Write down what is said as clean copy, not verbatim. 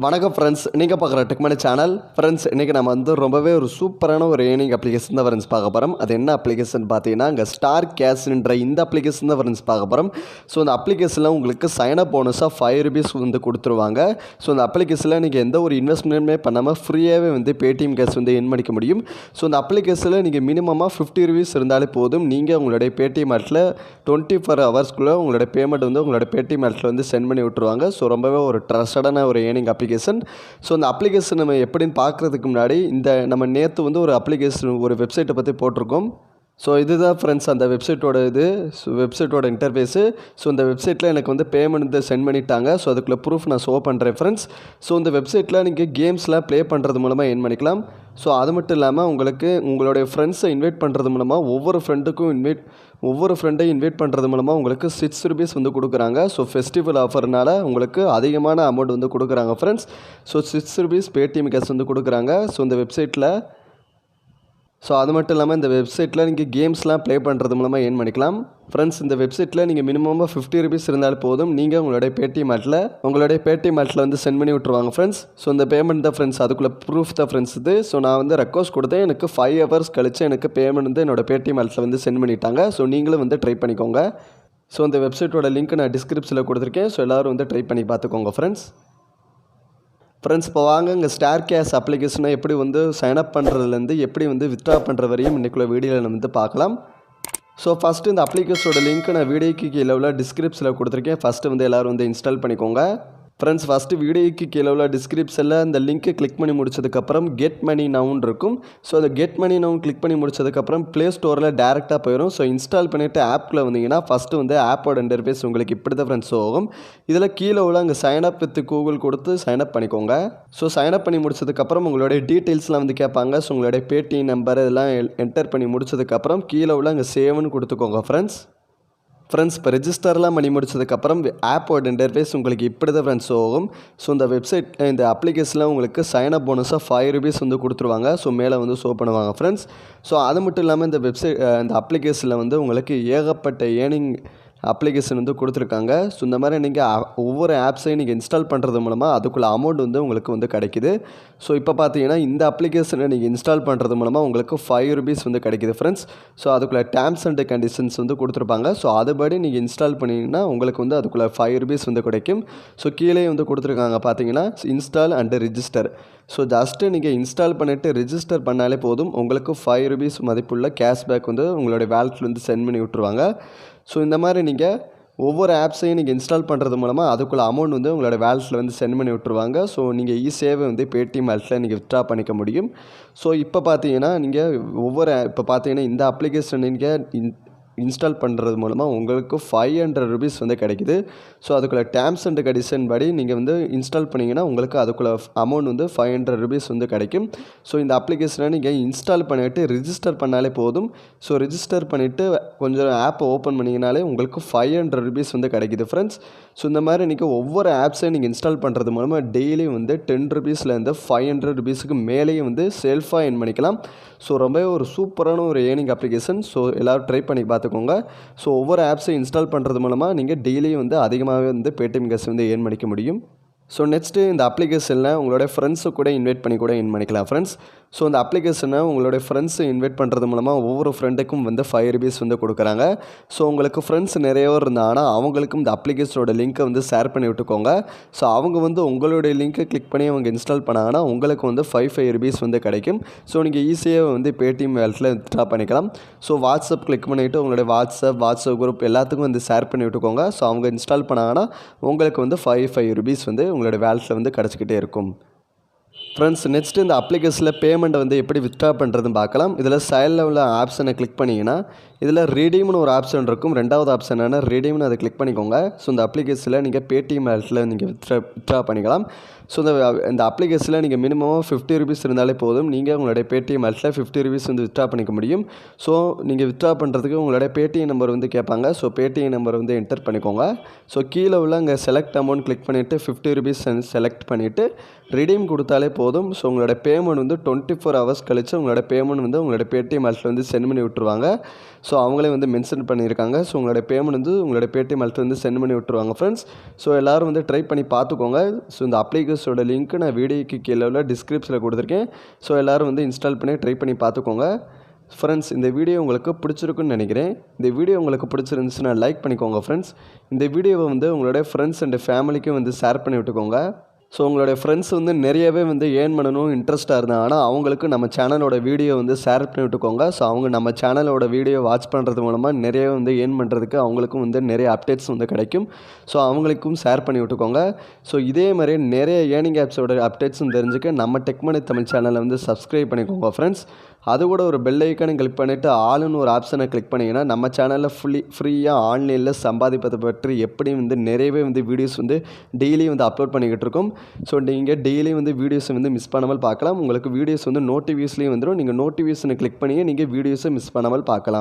வணக்கம் ஃப்ரெண்ட்ஸ், நீங்கள் பார்க்குற டெக்மனி சேனல். ஃப்ரெண்ட்ஸ், இன்றைக்கி நம்ம வந்து ரொம்பவே ஒரு சூப்பரான ஒரு ஏர்னிங் அப்ளிகேஷன் தான் ஃப்ரெண்ட்ஸ் பார்க்க போகிறோம். அது என்ன அப்ளிகேஷன் பார்த்தீங்கன்னா, இங்கே ஸ்டார் கேஷ்ன்ற இந்த அப்ளிகேஷன் தான் ஃப்ரெண்ட்ஸ் பார்க்க போகிறோம். ஸோ இந்த அப்ளிகேஷனில் உங்களுக்கு சைனப் போனஸாக ₹5 வந்து கொடுத்துருவாங்க. ஸோ இந்த அப்ளிகேஷனில் நீங்கள் எந்த ஒரு இன்வெஸ்ட்மெண்ட்டுமே பண்ணாமல் ஃப்ரீயாகவே வந்து பேடிஎம் கேஷ் வந்து எர்ன் பண்ணிக்க முடியும். ஸோ இந்த அப்ளிகேஷனில் நீங்கள் மினிமமாக ₹50 இருந்தாலே போதும். நீங்கள் உங்களுடைய பேடிஎம் ஆட்டில் 24 ஹவர்ஸ்க்குள்ளே உங்களுடைய பேமெண்ட் வந்து உங்களுடைய பேடிஎம் ஆட்டில் வந்து சென்ட் பண்ணி விட்டுருவாங்க. ஸோ ரொம்பவே ஒரு ட்ரஸ்டடான ஒரு ஏர்னிங் அப்ளிகேஷன். ஸோ அந்த அப்ளிகேஷன் நம்ம எப்படின்னு பார்க்குறதுக்கு முன்னாடி நம்ம நேற்று வந்து ஒரு அப்ளிகேஷன் ஒரு வெப்சைட்டை பற்றி போட்டிருக்கோம். ஸோ இதுதான் ஃப்ரெண்ட்ஸ் அந்த வெப்சைட்டோட வெப்சைட்டோட இன்டர்ஃபேஸு. ஸோ இந்த வெப்சைட்டில் எனக்கு வந்து பேமெண்ட் வந்து சென்ட் பண்ணிட்டாங்க. ஸோ அதுக்குள்ளே ப்ரூஃப் நான் ஷோ பண்ணுறேன் ஃப்ரெண்ட்ஸ். ஸோ இந்த வெப்சைட்டில் நீங்கள் கேம்ஸ்லாம் ப்ளே பண்ணுறது மூலமாக ஏர்ன் பண்ணிக்கலாம். ஸோ அது மட்டும் இல்லாமல் உங்களுக்கு உங்களுடைய ஃப்ரெண்ட்ஸை இன்வைட் பண்ணுறது மூலமாக ஒவ்வொரு ஃப்ரெண்டையும் இன்வைட் பண்ணுறது மூலமாக உங்களுக்கு ₹6 வந்து கொடுக்குறாங்க. ஸோ ஃபெஸ்டிவல் ஆஃபர்னால் உங்களுக்கு அதிகமான அமௌண்ட் வந்து கொடுக்குறாங்க ஃப்ரெண்ட்ஸ். ஸோ ₹6 பேடிஎம் கேஷ் வந்து கொடுக்குறாங்க. ஸோ இந்த வெப்சைட்டில் அது மட்டும் இல்லாமல் இந்த வெப்சைட்டில் நீங்கள் கேம்ஸ்லாம் ப்ளே பண்ணுறது மூலமாக ஏர்ன் பண்ணிக்கலாம். ஃப்ரெண்ட்ஸ், இந்த வெப்சைட்டில் நீங்கள் மினிமமாக ₹50 இருந்தாலும் போதும். நீங்கள் உங்களுடைய பேடிஎம் ஆட்டில் வந்து சென்ட் பண்ணி விட்ருவாங்க ஃப்ரெண்ட்ஸ். ஸோ இந்த பேமெண்ட் தான் ஃப்ரெண்ட்ஸ், அதுக்குள்ளே ப்ரூஃப் தான் ஃப்ரெண்ட்ஸ் இது. ஸோ நான் வந்து ரெக்வஸ்ட் கொடுத்தேன், எனக்கு 5 ஹவர்ஸ் கழிச்சு எனக்கு பேமெண்ட் வந்து என்னோடய பேடிஎம் ஆட்டில் வந்து சென்ட் பண்ணிட்டாங்க. ஸோ நீங்களும் வந்து ட்ரை பண்ணிக்கோங்க. ஸோ இந்த வெப்சைட்டோட லிங்க் நான் டிஸ்கிரிப்ஷனில் கொடுத்துருக்கேன். ஸோ எல்லோரும் வந்து ட்ரை பண்ணி பார்த்துக்கோங்க ஃப்ரெண்ட்ஸ். இப்போ வாங்க இங்கே ஸ்டார் கேஷ் அப்ளிகேஷனை எப்படி வந்து சைன்அப் பண்ணுறதுலேருந்து எப்படி வந்து வித்ட்ரா பண்ணுற வரையும் இன்றைக்குள்ள வீடியோவில் நம்ம வந்து பார்க்கலாம். ஸோ ஃபஸ்ட்டு இந்த அப்ளிகேஷனோட லிங்க் நான் வீடியோக்கு கீழே உள்ள டிஸ்கிரிப்ஷனில் கொடுத்துருக்கேன். ஃபஸ்ட்டு வந்து எல்லோரும் வந்து இன்ஸ்டால் பண்ணிக்கோங்க. ஃப்ரெண்ட்ஸ், ஃபஸ்ட்டு வீடியோக்கு கீழே உள்ள டிஸ்கிரிப்ஷனில் இந்த லிங்க்கை கிளிக் பண்ணி முடிச்சதுக்கப்புறம் கெட் மணி நவுன்னு இருக்கும். ஸோ அந்த கெட் மணி நவுன் கிளிக் பண்ணி முடிச்சதுக்கப்புறம் ப்ளே ஸ்டோரில் டேரெக்டாக போயிடும். ஸோ இன்ஸ்டால் பண்ணிவிட்டு ஆப்பில் வந்தீங்கன்னா ஃபஸ்ட்டு வந்து ஆப்போட இன்டர்ஃபேஸ் உங்களுக்கு இப்படி தான் ஃப்ரெண்ட்ஸ் ஆகும். இதில் கீழே உள்ள அங்கே சைன்அப் வித் கூகுள் கொடுத்து சைன்அப் பண்ணிக்கோங்க. ஸோ சைன்அப் பண்ணி முடிச்சதுக்கப்புறம் உங்களுடைய டீட்டெயில்ஸ்லாம் வந்து கேட்பாங்க. ஸோ உங்களுடைய பேடிஎம் நம்பர் இதெல்லாம் என்டர் பண்ணி முடிச்சதுக்கப்புறம் கீழே உள்ள அங்கே சேவ்னு கொடுத்துக்கோங்க ஃப்ரெண்ட்ஸ். இப்போ ரெஜிஸ்டர்லாம் பண்ணி முடிச்சதுக்கப்புறம் ஆப்போட இன்டர்ஃபேஸ் உங்களுக்கு இப்படி தான் ஃப்ரெண்ட்ஸ் ஆகும். ஸோ இந்த அப்ளிகேஷனில் உங்களுக்கு சைனப் போனஸாக ₹5 வந்து கொடுத்துருவாங்க. ஸோ மேலே வந்து ஷோ பண்ணுவாங்க ஃப்ரெண்ட்ஸ். ஸோ அது மட்டும் இல்லாமல் இந்த அப்ளிகேஷனில் வந்து உங்களுக்கு ஏகப்பட்ட ஏர்னிங் அப்ளிகேஷன் வந்து கொடுத்துருக்காங்க. ஸோ இந்த மாதிரி நீங்கள் ஒவ்வொரு ஆப்ஸையும் நீங்கள் இன்ஸ்டால் பண்ணுறது மூலமாக அதுக்குள்ளே அமௌண்ட் வந்து உங்களுக்கு வந்து கிடைக்குது. ஸோ இப்போ பார்த்தீங்கன்னா இந்த அப்ளிகேஷனை நீங்கள் இன்ஸ்டால் பண்ணுறது மூலமாக உங்களுக்கு ₹5 வந்து கிடைக்குது ஃப்ரெண்ட்ஸ். ஸோ அதுக்குள்ளே டேர்ம்ஸ் அண்ட் கண்டிஷன்ஸ் வந்து கொடுத்துருப்பாங்க. ஸோ அதுபடி நீங்கள் இன்ஸ்டால் பண்ணிங்கன்னா உங்களுக்கு வந்து அதுக்குள்ளே ₹5 வந்து கிடைக்கும். ஸோ கீழே வந்து கொடுத்துருக்காங்க பார்த்தீங்கன்னா install and register. So just நீங்கள் இன்ஸ்டால் பண்ணிவிட்டு ரிஜிஸ்டர் பண்ணாலே போதும், உங்களுக்கு ₹5 மதிப்புள்ள கேஷ்பேக் வந்து உங்களுடைய வேலெட்டில் வந்து சென்ட் பண்ணி விட்ருவாங்க. ஸோ இந்த மாதிரி நீங்கள் ஒவ்வொரு ஆப்ஸையும் நீங்கள் இன்ஸ்டால் பண்ணுறது மூலமாக அதுக்குள்ள அமௌண்ட் வந்து உங்களோட வேலெட்டில் வந்து சென்ட் பண்ணி விட்ருவாங்க. ஸோ நீங்கள் ஈஸியாகவே வந்து பேடிஎம் வேலெட்டில் நீங்கள் வித்ட்ரா பண்ணிக்க முடியும். ஸோ இப்போ பார்த்தீங்கன்னா இந்த அப்ளிகேஷன் நீங்கள் இன்ஸ்டால் பண்ணுறது மூலமாக உங்களுக்கு ₹500 வந்து கிடைக்குது. ஸோ அதுக்குள்ளே டேர்ம்ஸ் அண்ட் கண்டிஷன் படி நீங்கள் வந்து இன்ஸ்டால் பண்ணிங்கன்னா உங்களுக்கு அதுக்குள்ளே அமௌண்ட் வந்து ₹500 வந்து கிடைக்கும். ஸோ இந்த அப்ளிகேஷனை நீங்கள் இன்ஸ்டால் பண்ணிவிட்டு ரிஜிஸ்டர் பண்ணாலே போதும். ஸோ ரிஜிஸ்டர் பண்ணிவிட்டு கொஞ்சம் ஆப்பை ஓப்பன் பண்ணிங்கனாலே உங்களுக்கு ₹500 வந்து கிடைக்குது ஃப்ரெண்ட்ஸ். ஸோ இந்த மாதிரி நீங்கள் ஒவ்வொரு ஆப்ஸையும் நீங்கள் இன்ஸ்டால் பண்ணுறது மூலமாக டெய்லி வந்து ₹10லேருந்து ₹500க்கு மேலேயே வந்து செல்ஃபாக ஏர்ன் பண்ணிக்கலாம். ஸோ ரொம்பவே ஒரு சூப்பரான ஒரு ஏர்னிங் அப்ளிகேஷன். ஸோ எல்லோரும் ட்ரை பண்ணி பார்த்துக்கோங்க. ஸோ ஒவ்வொரு ஆப்ஸையும் இன்ஸ்டால் பண்ணுறது மூலமாக நீங்கள் டெய்லியும் வந்து அதிகமாகவே வந்து பேடிஎம் கேஷ் வந்து ஏர்ன் பண்ணிக்க முடியும். ஸோ நெக்ஸ்ட்டு இந்த அப்ளிகேஷனில் உங்களோட ஃப்ரெண்ட்ஸை கூட இன்வைட் பண்ணி கூட ஏர்ன் பண்ணிக்கலாம் ஃப்ரெண்ட்ஸ். ஸோ இந்த அப்ளிகேஷனை உங்களுடைய ஃப்ரெண்ட்ஸை இன்வைட் பண்ணுறது மூலமாக ஒவ்வொரு ஃப்ரெண்டுக்கும் வந்து ₹5 வந்து கொடுக்குறாங்க. ஸோ உங்களுக்கு ஃப்ரெண்ட்ஸ் நிறைய பேர் இருந்தாங்கன்னா அவங்களுக்கும் இந்த அப்ளிகேஷனோட லிங்க்கை வந்து ஷேர் பண்ணி விட்டுக்கோங்க. ஸோ அவங்க வந்து உங்களுடைய லிங்க்கை கிளிக் பண்ணி அவங்க இன்ஸ்டால் பண்ணாங்கன்னா உங்களுக்கு வந்து ₹5 வந்து கிடைக்கும். ஸோ நீங்கள் ஈஸியாக வந்து பேடிஎம் வேலெட்டில் வித்ட்ரா பண்ணிக்கலாம். ஸோ வாட்ஸ்அப் கிளிக் பண்ணிவிட்டு உங்களுடைய வாட்ஸ்அப் குரூப் எல்லாத்துக்கும் வந்து ஷேர் பண்ணி விட்டுக்கோங்க. ஸோ அவங்க இன்ஸ்டால் பண்ணாங்கன்னா உங்களுக்கு வந்து ₹5 வந்து உங்களுடைய வேலெட்டில் வந்து கிடச்சிக்கிட்டே இருக்கும். ஃப்ரெண்ட்ஸ், நெக்ஸ்ட்டு இந்த அப்ளிகேஷனில் பேமெண்ட்டை வந்து எப்படி வித்ட்ரா பண்ணுறதுன்னு பார்க்கலாம். இதில் சைடில் உள்ள ஆப்ஷனை கிளிக் பண்ணிங்கன்னா இதில் ரீடீம்னு ஒரு ஆப்ஷன் இருக்கும். ரெண்டாவது ஆப்ஷன் என்னென்னா ரீடீம்னு அதை கிளிக் பண்ணிக்கோங்க. ஸோ இந்த அப்ளிகேஷனில் நீங்கள் பேடிஎம் வேலெட்டில் நீங்கள் வித்ட்ரா பண்ணிக்கலாம். ஸோ இந்த அப்ளிகேஷனில் நீங்கள் மினிமமாக ₹50 இருந்தாலே போதும், நீங்கள் உங்களுடைய பேடிஎம் வேலெட்டில் ₹50 வந்து வித்ட்ரா பண்ணிக்க முடியும். ஸோ நீங்கள் வித்ட்ரா பண்ணுறதுக்கு உங்களுடைய பேடிஎம் நம்பர் வந்து கேட்பாங்க. ஸோ பேடிஎம் நம்பர் வந்து என்டர் பண்ணிக்கோங்க. ஸோ கீழே உள்ள அங்கே செலக்ட் அமௌண்ட் கிளிக் பண்ணிவிட்டு ₹50 செலக்ட் பண்ணிவிட்டு ரிடீம் கொடுத்தாலே போதும். ஸோ உங்களோட பேமெண்ட் வந்து 24 ஹவர்ஸ் கழிச்சு உங்களோட பேமெண்ட் வந்து உங்களோட பேடிஎம் வேலெட்டில் வந்து சென்ட் பண்ணி விட்ருவாங்க. ஸோ ஸோ அவங்களே வந்து மென்ஷன் பண்ணியிருக்காங்க. ஸோ உங்களுடைய பேமெண்ட் வந்து உங்களுடைய PayTM வாலெட் வந்து சென்ட் பண்ணி விட்டுருவாங்க ஃப்ரெண்ட்ஸ். ஸோ எல்லோரும் வந்து ட்ரை பண்ணி பார்த்துக்கோங்க. ஸோ இந்த அப்ளிகேஷனோட லிங்க் நான் வீடியோக்கு கீழே உள்ள டிஸ்கிரிப்ஷனில் கொடுத்துருக்கேன். ஸோ எல்லோரும் வந்து இன்ஸ்டால் பண்ணி ட்ரை பண்ணி பார்த்துக்கோங்க. ஃப்ரெண்ட்ஸ், இந்த வீடியோ உங்களுக்கு பிடிச்சிருக்குன்னு நினைக்கிறேன். இந்த வீடியோ உங்களுக்கு பிடிச்சிருந்துச்சுன்னா லைக் பண்ணிக்கோங்க ஃப்ரெண்ட்ஸ். இந்த வீடியோவை வந்து உங்களுடைய ஃப்ரெண்ட்ஸ் அண்ட் ஃபேமிலிக்கும் வந்து ஷேர் பண்ணி விட்டுக்கோங்க. ஸோ உங்களுடைய ஃப்ரெண்ட்ஸ் வந்து நிறையவே வந்து ஏர்ன் பண்ணணும் இன்ட்ரெஸ்ட்டாக இருந்தாங்கன்னா அவங்களுக்கு நம்ம சேனலோட வீடியோ வந்து ஷேர் பண்ணி விட்டுக்கோங்க. ஸோ அவங்க நம்ம சேனலோட வீடியோ வாட்ச் பண்ணுறது மூலமாக நிறைய வந்து ஏர்ன் பண்ணுறதுக்கு அவங்களுக்கும் வந்து நிறைய அப்டேட்ஸ் வந்து கிடைக்கும். ஸோ அவங்களுக்கும் ஷேர் பண்ணி விட்டுக்கோங்க. ஸோ இதே மாதிரி நிறைய ஏர்னிங் ஆப்ஸோட அப்டேட்ஸும் தெரிஞ்சுக்க நம்ம டெக்மனி தமிழ் சேனலை வந்து சப்ஸ்கிரைப் பண்ணிக்கோங்க ஃப்ரெண்ட்ஸ். அது கூட ஒரு பெல் ஐக்கானை கிளிக் பண்ணிவிட்டு ஆளுன்னு ஒரு ஆப்ஷனை கிளிக் பண்ணிங்கன்னா நம்ம சேனலில் ஃப்ரீயாக ஆன்லைனில் சம்பாதிப்பதை பற்றி எப்படி வந்து நிறையவே வந்து வீடியோஸ் வந்து டெய்லி வந்து அப்லோட் பண்ணிக்கிட்டு இருக்கோம். ஸோ நீங்கள் டெய்லி வந்து வீடியோஸை வந்து மிஸ் பண்ணாமல் பார்க்கலாம். உங்களுக்கு வீடியோஸ் வந்து நோட்டிஃபிகேஷன்லேயும் வந்துடும். நீங்கள் நோட்டிஃபிகேஷனை கிளிக் பண்ணி நீங்கள் வீடியோஸை மிஸ் பண்ணாமல் பார்க்கலாம்.